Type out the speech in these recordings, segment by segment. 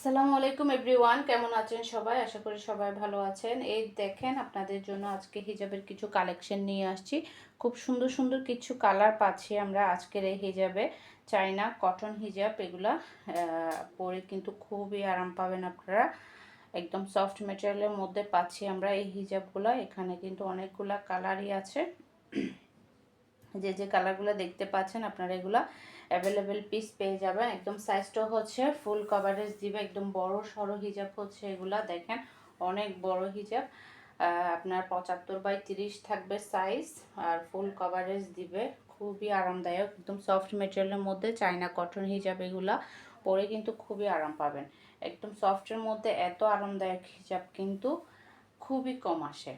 আসসালামু আলাইকুম এভরিওয়ান, কেমন আছেন সবাই? আশা করি সবাই ভালো আছেন। এই দেখেন, আপনাদের জন্য আজকে হিজাবের কিছু কালেকশন নিয়ে আসছি। খুব সুন্দর সুন্দর কিছু কালার পাচ্ছি আমরা আজকের এই হিজাবে। চাইনা কটন হিজাব, এগুলা পরে কিন্তু খুবই আরাম পাবেন আপনারা। একদম সফট ম্যাটেরিয়ালের মধ্যে পাচ্ছি আমরা এই হিজাবগুলো। এখানে কিন্তু অনেকগুলা কালারই আছে। যে কালারগুলো দেখতে পাচ্ছেন আপনারা, এগুলা অ্যাভেলেবেল পিস পেয়ে যাবেন। একদম সাইজটাও হচ্ছে ফুল কভারেজ দিবে, একদম বড় সড়ো হিজাব হচ্ছে এগুলা। দেখেন অনেক বড় হিজাব, আপনার 75/30 থাকবে সাইজ, আর ফুল কভারেজ দিবে। খুবই আরামদায়ক, একদম সফট মেটেরিয়ালের মধ্যে চাইনা কটন হিজাব। এগুলা পরে কিন্তু খুবই আরাম পাবেন। একদম সফটের মধ্যে এত আরামদায়ক হিজাব কিন্তু খুবই কম আসে।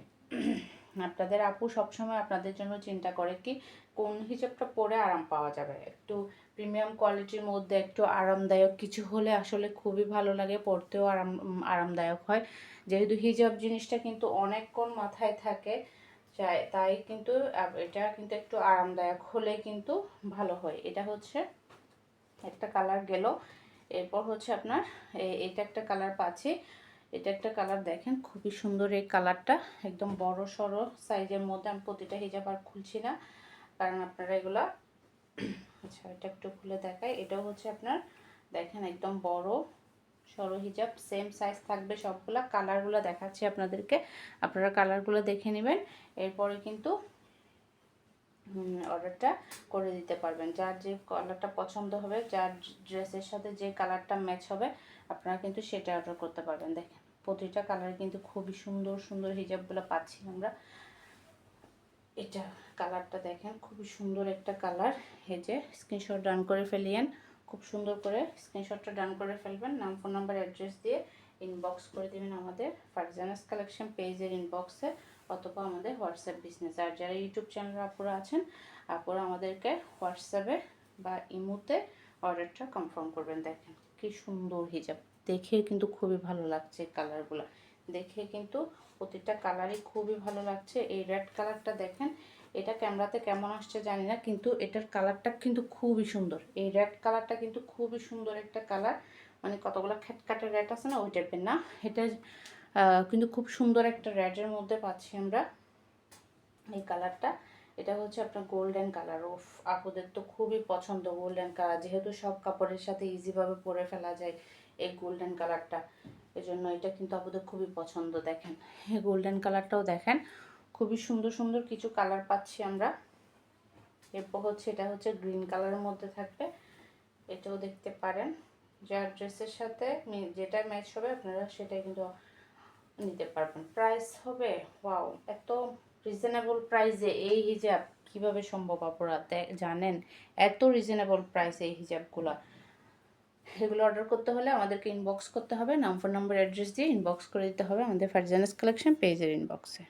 আপনাদের আপু সবসময় আপনাদের জন্য চিন্তা করে কি কোন হিজাবটা পরে আরাম পাওয়া যাবে। একটু প্রিমিয়াম কোয়ালিটির মধ্যে একটু আরামদায়ক কিছু হলে আসলে খুবই ভালো লাগে, পরতেও আরামদায়ক হয়। যেহেতু হিজাব জিনিসটা কিন্তু অনেকক্ষণ মাথায় থাকে, তাই কিন্তু এটা কিন্তু একটু আরামদায়ক হলে কিন্তু ভালো হয়। এটা হচ্ছে একটা কালার গেল। এরপর হচ্ছে আপনার এটা একটা কালার পাচ্ছি। এটা একটা কালার দেখেন, খুবই সুন্দর এই কালারটা। একদম বড় সড়ো সাইজের মধ্যে। আমি প্রতিটা হিজাব আর খুলছি না, কারণ আপনারা এগুলা আচ্ছা এটা একটু খুলে দেখাই। এটাও হচ্ছে আপনার দেখেন একদম বড় সরো হিজাব, সেম সাইজ থাকবে সবগুলা। কালারগুলো দেখাচ্ছি আপনাদেরকে, আপনারা কালারগুলো দেখে নেবেন। এরপরে কিন্তু অর্ডারটা করে দিতে পারবেন। যার যে কালারটা পছন্দ হবে, যার ড্রেসের সাথে যে কালারটা ম্যাচ হবে, আপনারা কিন্তু সেটা অর্ডার করতে পারবেন। দেখেন প্রতিটা কালার কিন্তু খুবই সুন্দর সুন্দর হিজাবগুলো পাচ্ছি আমরা। এটা কালারটা দেখেন, খুবই সুন্দর একটা কালার। এই যে স্ক্রিনশট ডান করে ফেলিয়েন, খুব সুন্দর করে স্ক্রিনশটটা ডান করে ফেলবেন। নাম, ফোন নাম্বার, অ্যাড্রেস দিয়ে ইনবক্স করে দেবেন আমাদের ফারজানাস কালেকশন পেজের ইনবক্সে, অথবা আমাদের হোয়াটসঅ্যাপ বিজনেস। আর যারা ইউটিউব চ্যানেলে আপুরা আছেন, আপুরা আমাদেরকে হোয়াটসঅ্যাপে বা ইমোতে অর্ডারটা কনফার্ম করবেন। দেখেন কি সুন্দর হিজাব, দেখে কিন্তু খুবই ভালো লাগছে কালারগুলো। দেখে কিন্তু প্রতিটা কালারই খুবই ভালো লাগছে। এই রেড কালারটা দেখেন, এটা ক্যামেরাতে কেমন আসছে জানি না, কিন্তু এটার কালারটা কিন্তু খুবই সুন্দর। এই রেড কালারটা কিন্তু খুবই সুন্দর একটা কালার, মানে কতগুলো খ্যাটকাটে রেড আছে না, ওই টাইপের না। এটা কিন্তু খুব সুন্দর একটা রেডের মধ্যে পাচ্ছি আমরা এই কালারটা। এটা হচ্ছে আপনার গোল্ডেন কালার। ওফ, আপুদের তো খুবই পছন্দ গোল্ডেন কালার, যেহেতু সব কাপড়ের সাথে ইজিভাবে পরে ফেলা যায় এই গোল্ডেন কালারটা। এজন্য এটা কিন্তু আপুদের খুবই পছন্দ। দেখেন এই গোল্ডেন কালারটাও দেখেন, খুবই সুন্দর সুন্দর কিছু কালার পাচ্ছি আমরা। এরপর হচ্ছে এটা হচ্ছে গ্রিন কালারের মধ্যে থাকবে, এটাও দেখতে পারেন। যার ড্রেসের সাথে যেটা ম্যাচ হবে আপনারা সেটাই কিন্তু নিতে পারবেন। প্রাইস হবে ওয়াও, এত রিজনেবল প্রাইসে এই হিজাব কিভাবে সম্ভব আপনারা জানেন? এত রিজনেবল প্রাইস এই হিজাবগুলো। এগুলো অর্ডার করতে হলে আমাদেরকে ইনবক্স করতে হবে, নাম, ফোন নাম্বার, অ্যাড্রেস দিয়ে ইনবক্স করে দিতে হবে আমাদের ফারজানাস কালেকশন পেজের ইনবক্সে।